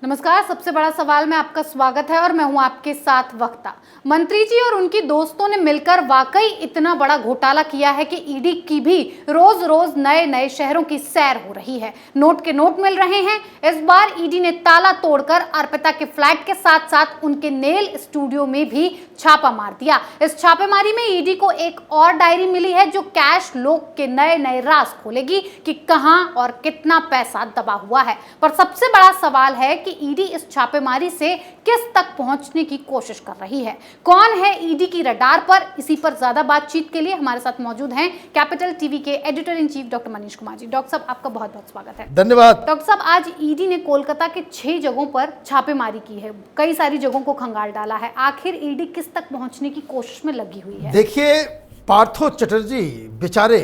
नमस्कार। सबसे बड़ा सवाल में आपका स्वागत है और मैं हूं आपके साथ वक्ता। मंत्री जी और उनकी दोस्तों ने मिलकर वाकई इतना बड़ा घोटाला किया है कि ईडी की भी रोज रोज नए नए शहरों की सैर हो रही है। नोट के नोट मिल रहे हैं। इस बार ईडी ने ताला तोड़कर अर्पिता के फ्लैट के साथ साथ उनके नेल स्टूडियो में भी छापा मार दिया। इस छापेमारी में ईडी को एक और डायरी मिली है जो कैश लोग के नए नए राज खोलेगी कि कहां और कितना पैसा दबा हुआ है। पर सबसे बड़ा सवाल है कि ईडी इस छापेमारी से किस तक पहुंचने की कोशिश कर रही है। कौन है ईडी की रडार पर? इसी पर ज्यादा बातचीत के लिए हमारे साथ मौजूद हैं कैपिटल टीवी के editor in chief doctor Manish Kumar ji. Doctor साहब, आपका बहुत बहुत स्वागत है। धन्यवाद। डॉक्टर साहब, आज ईडी ने कोलकाता के 6 जगहों पर छापेमारी की है, कई सारी जगहों को खंगाल डाला है। आखिर ईडी किस तक पहुंचने की कोशिश में लगी हुई है? देखिए, पार्थो चटर्जी बेचारे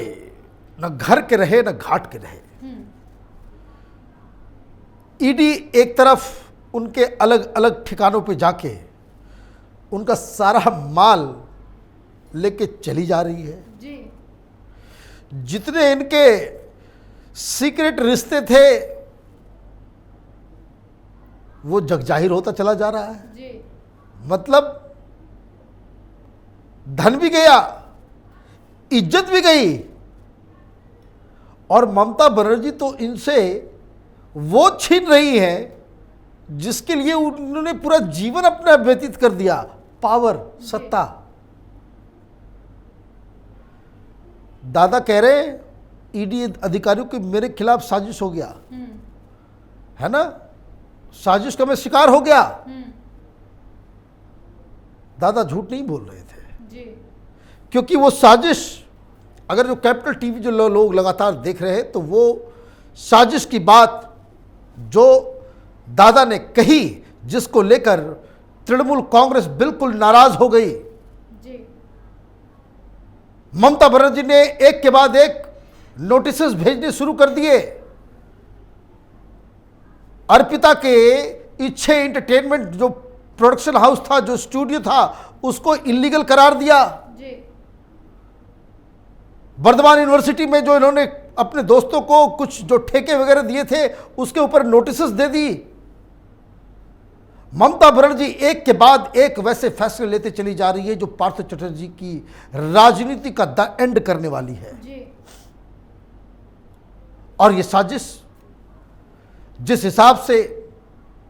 न घर के रहे न घाट के रहे। ईडी एक तरफ उनके अलग अलग ठिकानों पे जाके उनका सारा माल लेके चली जा रही है जी। जितने इनके सीक्रेट रिश्ते थे वो जगजाहिर होता चला जा रहा है जी। मतलब धन भी गया, इज्जत भी गई। और ममता बनर्जी तो इनसे वो छीन रही है जिसके लिए उन्होंने पूरा जीवन अपना व्यतीत कर दिया, पावर, सत्ता। दादा कह रहे ईडी अधिकारियों के मेरे खिलाफ साजिश हो गया है ना, साजिश का मैं शिकार हो गया। दादा झूठ नहीं बोल रहे थे जी। क्योंकि वो साजिश, अगर जो कैपिटल टीवी जो लोग लगातार देख रहे हैं तो वो साजिश की बात जो दादा ने कही, जिसको लेकर तृणमूल कांग्रेस बिल्कुल नाराज हो गई। जी। ममता बनर्जी ने एक के बाद एक नोटिस भेजने शुरू कर दिए। अर्पिता के इच्छे एंटरटेनमेंट जो प्रोडक्शन हाउस था, जो स्टूडियो था, उसको इलीगल करार दिया। जी। वर्धमान यूनिवर्सिटी में जो इन्होंने अपने दोस्तों को कुछ जो ठेके वगैरह दिए थे उसके ऊपर नोटिस दे दी। ममता बनर्जी एक के बाद एक वैसे फैसले लेते चली जा रही है जो पार्थ चटर्जी की राजनीति का द एंड करने वाली है। जी। और ये साजिश जिस हिसाब से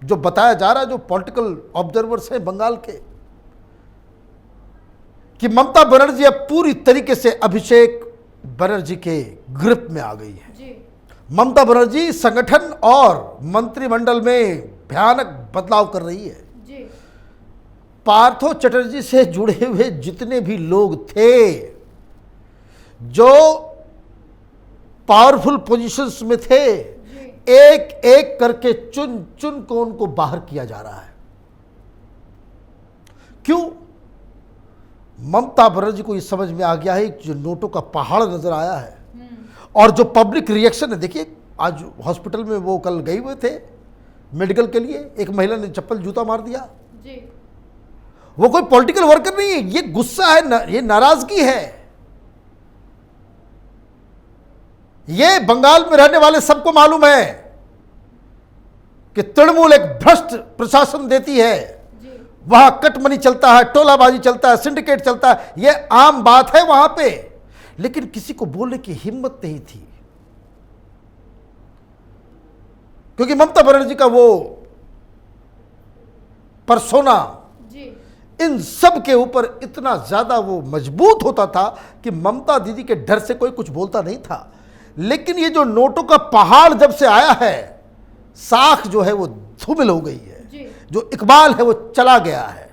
जो बताया जा रहा है, जो पॉलिटिकल ऑब्जर्वर्स हैं बंगाल के, कि ममता बनर्जी अब पूरी तरीके से अभिषेक बनर्जी के ग्रिप में आ गई है। जी। ममता बनर्जी संगठन और मंत्रिमंडल में भयानक बदलाव कर रही है। जी। पार्थो चटर्जी से जुड़े हुए जितने भी लोग थे, जो पावरफुल पोजीशंस में थे, एक एक करके चुन चुन को उनको बाहर किया जा रहा है। क्यों? ममता बनर्जी को ये समझ में आ गया है कि जो नोटों का पहाड़ नजर आया है और जो पब्लिक रिएक्शन है। देखिए, आज हॉस्पिटल में वो कल गए हुए थे मेडिकल के लिए, एक महिला ने चप्पल जूता मार दिया। जी। वो कोई पॉलिटिकल वर्कर नहीं है, ये गुस्सा है, ये नाराजगी है। ये बंगाल में रहने वाले सबको मालूम है कि तृणमूल एक भ्रष्ट प्रशासन देती है। वहां कटमनी चलता है, टोलाबाजी चलता है, सिंडिकेट चलता है, यह आम बात है वहां पे। लेकिन किसी को बोलने की हिम्मत नहीं थी क्योंकि ममता बनर्जी का वो पर्सोना इन सब के ऊपर इतना ज्यादा वो मजबूत होता था कि ममता दीदी के डर से कोई कुछ बोलता नहीं था। लेकिन ये जो नोटों का पहाड़ जब से आया है, साख जो है वो धूमिल हो गई है, जो इकबाल है वो चला गया है।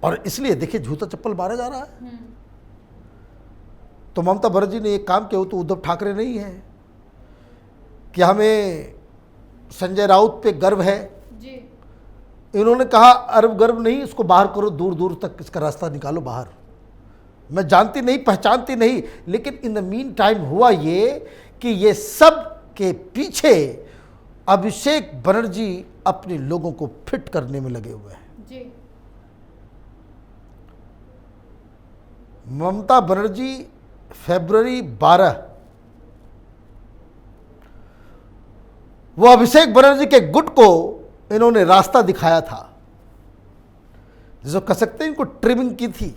और इसलिए देखिए, जूता चप्पल मारा जा रहा है। तो ममता बनर्जी ने एक काम किया, तो उद्धव ठाकरे नहीं है कि हमें संजय राउत पे गर्व है। इन्होंने कहा अरब गर्व नहीं, इसको बाहर करो, दूर दूर तक इसका रास्ता निकालो बाहर। मैं जानती नहीं, पहचानती नहीं, लेकिन इन द मीन टाइम हुआ ये कि ये सब के पीछे अभिषेक बनर्जी अपने लोगों को फिट करने में लगे हुए हैं। ममता बनर्जी फरवरी 12 वो अभिषेक बनर्जी के गुट को इन्होंने रास्ता दिखाया था, जिसको कह सकते हैं इनको ट्रिमिंग की थी।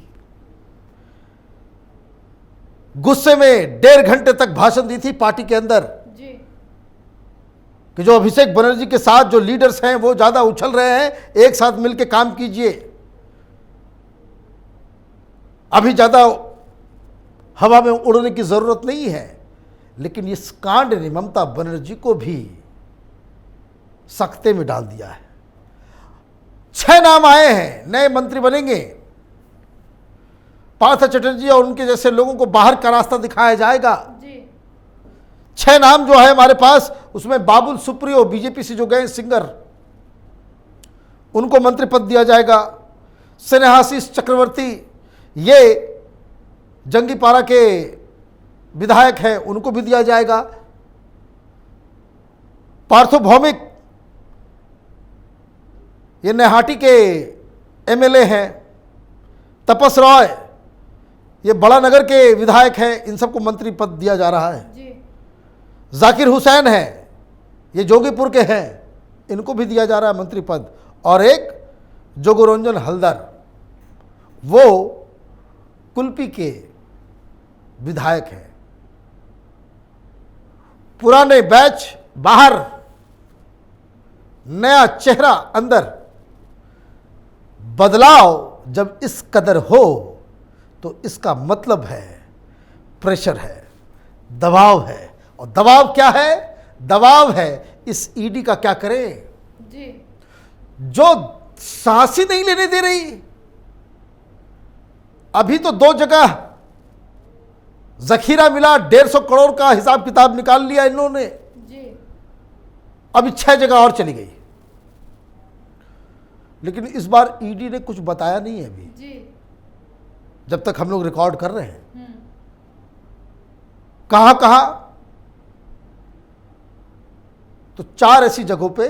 गुस्से में 1.5 घंटे तक भाषण दी थी पार्टी के अंदर जी। कि जो अभिषेक बनर्जी के साथ जो लीडर्स हैं वो ज्यादा उछल रहे हैं, एक साथ मिलकर काम कीजिए, अभी ज्यादा हवा में उड़ने की जरूरत नहीं है। लेकिन इस कांड ने ममता बनर्जी को भी सख्ते में डाल दिया है। 6 नाम आए हैं, नए मंत्री बनेंगे। पार्थ चटर्जी और उनके जैसे लोगों को बाहर का रास्ता दिखाया जाएगा जी। 6 नाम जो है हमारे पास, उसमें बाबुल सुप्रियो बीजेपी से जो गए सिंगर, उनको मंत्री पद दिया जाएगा। स्नेहाशीष चक्रवर्ती, ये जंगीपारा के विधायक हैं, उनको भी दिया जाएगा। पार्थो भौमिक, ये नेहाटी के एमएलए हैं। तपस रॉय, ये बड़ा नगर के विधायक हैं, इन सबको मंत्री पद दिया जा रहा है जी। जाकिर हुसैन है, ये जोगीपुर के हैं, इनको भी दिया जा रहा है मंत्री पद। और एक जोगोरंजन हलदर, वो कुल्पी के विधायक हैं। पुराने बैच बाहर, नया चेहरा अंदर। बदलाव जब इस कदर हो तो इसका मतलब है प्रेशर है, दबाव है। और दबाव क्या है? दबाव है इस ईडी का क्या करें, जी। जो सांस ही नहीं लेने दे रही। अभी तो 2 जगह जखीरा मिला, 150 करोड़ का हिसाब किताब निकाल लिया इन्होंने, जी। अभी 6 जगह और चली गई। लेकिन इस बार ईडी ने कुछ बताया नहीं है अभी, जी। जब तक हम लोग रिकॉर्ड कर रहे हैं। कहां कहां? तो 4 ऐसी जगहों पे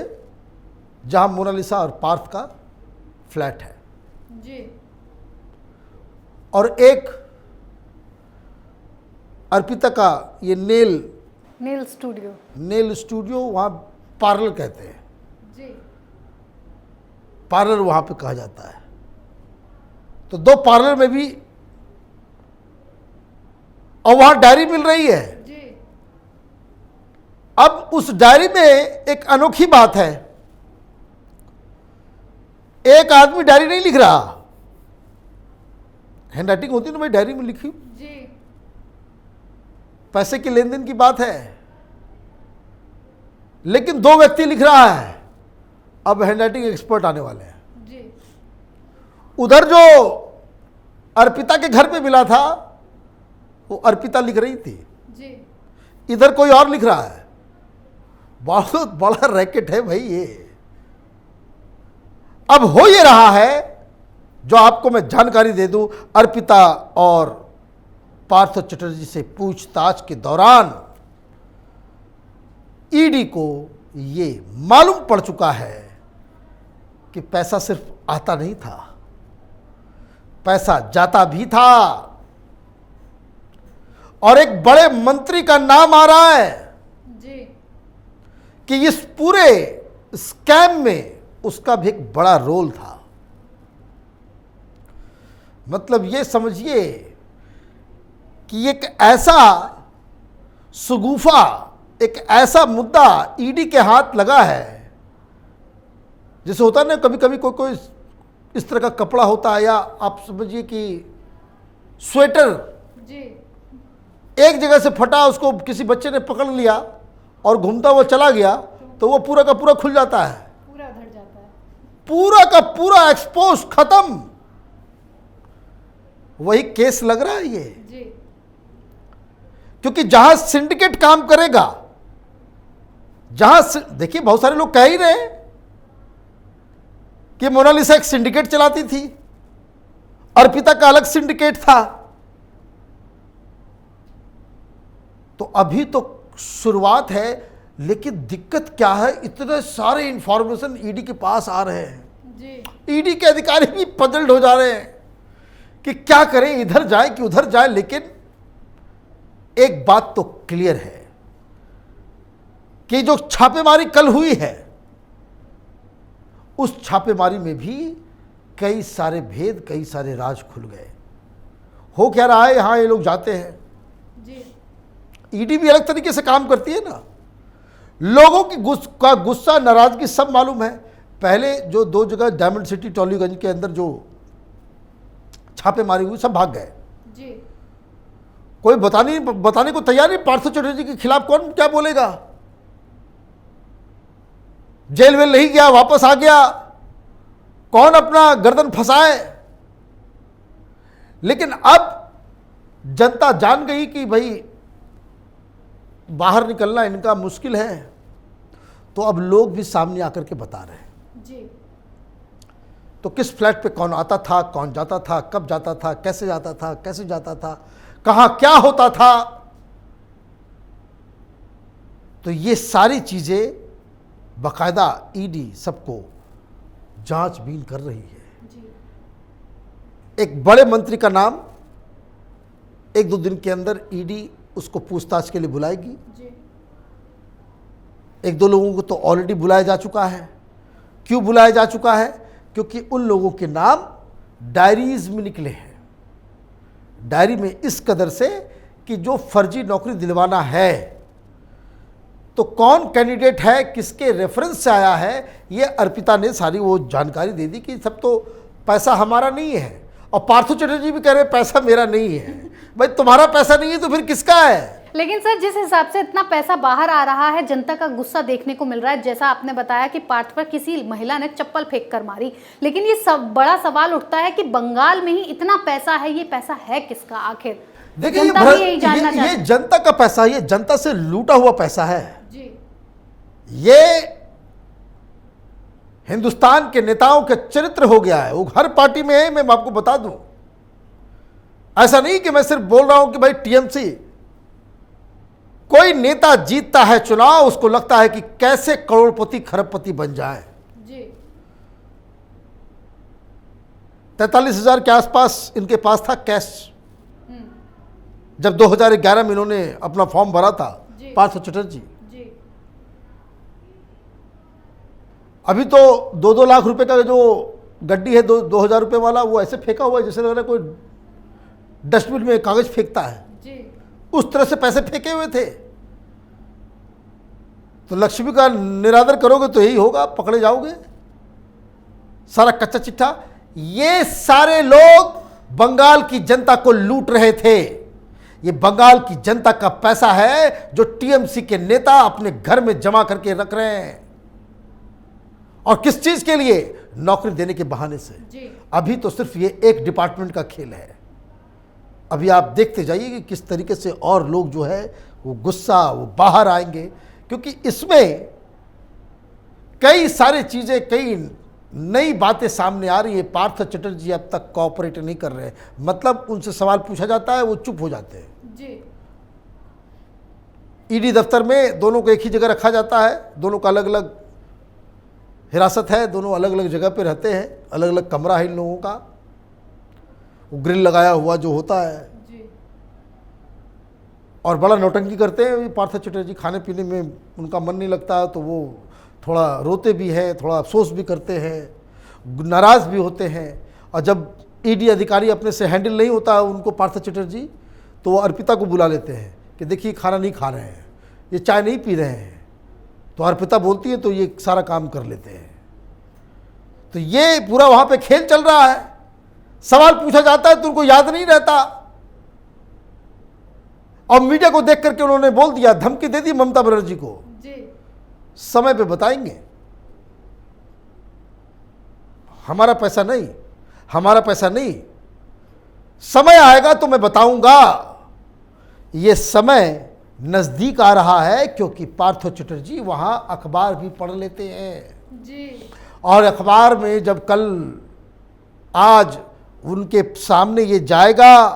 जहां मोनालिसा और पार्थ का फ्लैट है, जी। और एक अर्पिता का ये नेल स्टूडियो, वहां पार्लर कहते हैं, जी। पार्लर वहां पे कहा जाता है। तो 2 पार्लर में भी, और वहां डायरी मिल रही है। जी। अब उस डायरी में एक अनोखी बात है, एक आदमी डायरी नहीं लिख रहा, हैंड राइटिंग होती है ना भाई, डायरी में लिखी, जी। पैसे के लेन देन की बात है, लेकिन 2 व्यक्ति लिख रहा है। अब हैंड राइटिंग एक्सपर्ट आने वाले हैं। जी। उधर जो अर्पिता के घर पे मिला था, वो अर्पिता लिख रही थी, जी। इधर कोई और लिख रहा है। बहुत बड़ा रैकेट है भाई ये। अब हो ये रहा है, जो आपको मैं जानकारी दे दूं, अर्पिता और पार्थ चटर्जी से पूछताछ के दौरान ईडी को ये मालूम पड़ चुका है कि पैसा सिर्फ आता नहीं था, पैसा जाता भी था। और एक बड़े मंत्री का नाम आ रहा है, जी। कि इस पूरे स्कैम में उसका भी एक बड़ा रोल था। मतलब ये समझिए कि एक ऐसा सुगूफा, एक ऐसा मुद्दा ईडी के हाथ लगा है, जैसे होता है ना कभी कभी कोई इस तरह का कपड़ा होता है, या आप समझिए कि स्वेटर जी। एक जगह से फटा, उसको किसी बच्चे ने पकड़ लिया और घूमता हुआ चला गया, तो वो पूरा का पूरा खुल जाता है, पूरा धड़ जाता है, पूरा का पूरा एक्सपोज, खत्म। वही केस लग रहा है ये। जी। क्योंकि जहां सिंडिकेट काम करेगा, देखिए बहुत सारे लोग कह ही रहे हैं कि मोनालिसा एक सिंडिकेट चलाती थी, अर्पिता का अलग सिंडिकेट था। तो अभी तो शुरुआत है, लेकिन दिक्कत क्या है, इतने सारे इंफॉर्मेशन ईडी के पास आ रहे हैं। जी। ईडी के अधिकारी भी पजल्ड हो जा रहे हैं कि क्या करें, इधर जाए कि उधर जाए। लेकिन एक बात तो क्लियर है कि जो छापेमारी कल हुई है, उस छापेमारी में भी कई सारे भेद, कई सारे राज खुल गए। हो क्या रहा है, यहां ये लोग जाते हैं जी। ईडी भी अलग तरीके से काम करती है ना। लोगों की गुस्सा, नाराजगी सब मालूम है। पहले जो 2 जगह डायमंड सिटी, टॉलीगंज के अंदर जो छापेमारी हुई, सब भाग गए। जी। कोई बताने को तैयार नहीं। पार्थ चटर्जी के खिलाफ कौन क्या बोलेगा। जेल वेल नहीं गया, वापस आ गया, कौन अपना गर्दन फंसाए। लेकिन अब जनता जान गई कि भाई बाहर निकलना इनका मुश्किल है, तो अब लोग भी सामने आकर के बता रहे हैं। जी। तो किस फ्लैट पे कौन आता था, कौन जाता था, कब जाता था, कैसे जाता था, कैसे जाता था, कहां क्या होता था, तो ये सारी चीजें बाकायदा ईडी सबको जांचबीन कर रही है। जी। एक बड़े मंत्री का नाम 1-2 दिन के अंदर ईडी उसको पूछताछ के लिए बुलाएगी। जी। 1-2 लोगों को तो ऑलरेडी बुलाया जा चुका है। क्यों बुलाया जा चुका है? क्योंकि उन लोगों के नाम डायरीज में निकले हैं। डायरी में इस कदर से कि जो फर्जी नौकरी दिलवाना है, तो कौन कैंडिडेट है, किसके रेफरेंस से आया है, ये अर्पिता ने सारी वो जानकारी दे दी कि सब तो पैसा हमारा नहीं है। और पार्थो चटर्जी भी कह रहे पैसा मेरा नहीं है। भाई तुम्हारा पैसा नहीं है तो फिर किसका है? लेकिन सर, जिस हिसाब से इतना पैसा बाहर आ रहा है, जनता का गुस्सा देखने को मिल रहा है। जैसा आपने बताया कि पार्थ पर किसी महिला ने चप्पल फेंक कर मारी, लेकिन ये सब बड़ा सवाल उठता है कि बंगाल में ही इतना पैसा है, ये पैसा है किसका आखिर? देखिए, जनता भी यही जानना चाहती ये जनता का पैसा, ये जनता से लूटा हुआ पैसा है। जी। ये हिंदुस्तान के नेताओं के चरित्र हो गया है। वो हर पार्टी में है, मैं आपको बता दूं। ऐसा नहीं कि मैं सिर्फ बोल रहा हूं कि भाई टीएमसी, कोई नेता जीतता है चुनाव, उसको लगता है कि कैसे करोड़पति खरबपति बन जाए। जी। 43,000 के आसपास इनके पास था कैश, जब 2011 में इन्होंने अपना फॉर्म भरा था, पार्थ चटर्जी। जी। अभी तो 2-2 लाख रुपए का जो गड्डी है, 2,000 रुपए वाला, वो ऐसे फेंका हुआ है जैसे लग रहा है कोई डस्टबिन में कागज फेंकता है। जी। उस तरह से पैसे फेंके हुए थे। तो लक्ष्मी का निरादर करोगे तो यही होगा, पकड़े जाओगे। सारा कच्चा चिट्ठा। ये सारे लोग बंगाल की जनता को लूट रहे थे। ये बंगाल की जनता का पैसा है जो टीएमसी के नेता अपने घर में जमा करके रख रहे हैं। और किस चीज के लिए? नौकरी देने के बहाने से। जी। अभी तो सिर्फ ये एक डिपार्टमेंट का खेल है। अभी आप देखते जाइए कि किस तरीके से और लोग जो है वो गुस्सा, वो बाहर आएंगे, क्योंकि इसमें कई सारी चीजें, कई नई बातें सामने आ रही है। पार्थ चटर्जी अब तक कोऑपरेट नहीं कर रहे, मतलब उनसे सवाल पूछा जाता है वो चुप हो जाते हैं। जी। ईडी दफ्तर में दोनों को एक ही जगह रखा जाता है, दोनों का अलग अलग हिरासत है, दोनों अलग अलग जगह पे रहते हैं, अलग अलग कमरा है इन लोगों का, वो ग्रिल लगाया हुआ जो होता है। जी। और बड़ा नौटंकी करते हैं पार्थ चटर्जी। खाने पीने में उनका मन नहीं लगता तो वो थोड़ा रोते भी हैं, थोड़ा अफसोस भी करते हैं, नाराज़ भी होते हैं। और जब ईडी अधिकारी अपने से हैंडल नहीं होता उनको, पार्थ चटर्जी, तो वो अर्पिता को बुला लेते हैं कि देखिए खाना नहीं खा रहे हैं, ये चाय नहीं पी रहे हैं। तो अर्पिता बोलती है तो ये सारा काम कर लेते हैं। तो ये पूरा वहाँ पे खेल चल रहा है। सवाल पूछा जाता है तो उनको याद नहीं रहता। और मीडिया को देख करके उन्होंने बोल दिया, धमकी दे दी ममता बनर्जी को। जी। समय पे बताएंगे, हमारा पैसा नहीं, हमारा पैसा नहीं, समय आएगा तो मैं बताऊंगा। ये समय नजदीक आ रहा है क्योंकि पार्थ चटर्जी वहां अखबार भी पढ़ लेते हैं। जी। और अखबार में जब कल आज उनके सामने ये जाएगा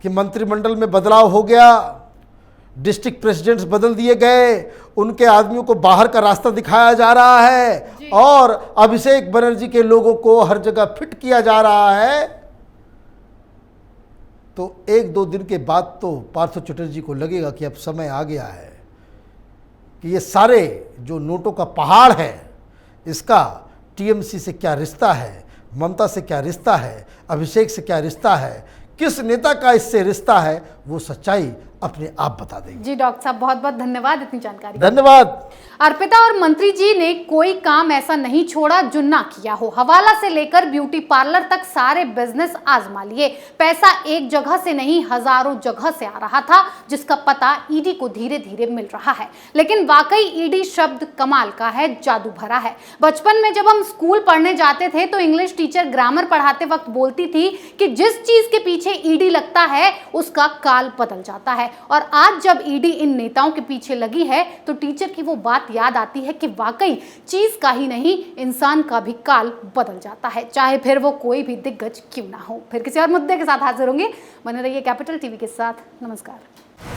कि मंत्रिमंडल में बदलाव हो गया, डिस्ट्रिक्ट प्रेसिडेंट्स बदल दिए गए, उनके आदमियों को बाहर का रास्ता दिखाया जा रहा है और अभिषेक बनर्जी के लोगों को हर जगह फिट किया जा रहा है, तो 1-2 दिन के बाद तो पार्थ चटर्जी को लगेगा कि अब समय आ गया है कि ये सारे जो नोटों का पहाड़ है, इसका टीएमसी से क्या रिश्ता है, ममता से क्या रिश्ता है, अभिषेक से क्या रिश्ता है, किस नेता का इससे रिश्ता है, वो सच्चाई अपने आप बता देंगे। जी डॉक्टर साहब, बहुत बहुत धन्यवाद इतनी जानकारी। धन्यवाद। अर्पिता और मंत्री जी ने कोई काम ऐसा नहीं छोड़ा जो ना किया हो। हवाला से लेकर ब्यूटी पार्लर तक सारे बिजनेस आजमा लिए। पैसा एक जगह से नहीं, हजारों जगह से आ रहा था, जिसका पता ईडी को धीरे धीरे मिल रहा है। लेकिन वाकई ईडी शब्द कमाल का है, जादू भरा है। बचपन में जब हम स्कूल पढ़ने जाते थे तो इंग्लिश टीचर ग्रामर पढ़ाते वक्त बोलती थी कि जिस चीज के पीछे ईडी लगता है उसका काल बदल जाता है। और आज जब ईडी इन नेताओं के पीछे लगी है तो टीचर की वो बात याद आती है कि वाकई चीज का ही नहीं, इंसान का भी काल बदल जाता है, चाहे फिर वो कोई भी दिग्गज क्यों ना हो। फिर किसी और मुद्दे के साथ हाजिर होंगे। बने रहिए कैपिटल टीवी के साथ। नमस्कार।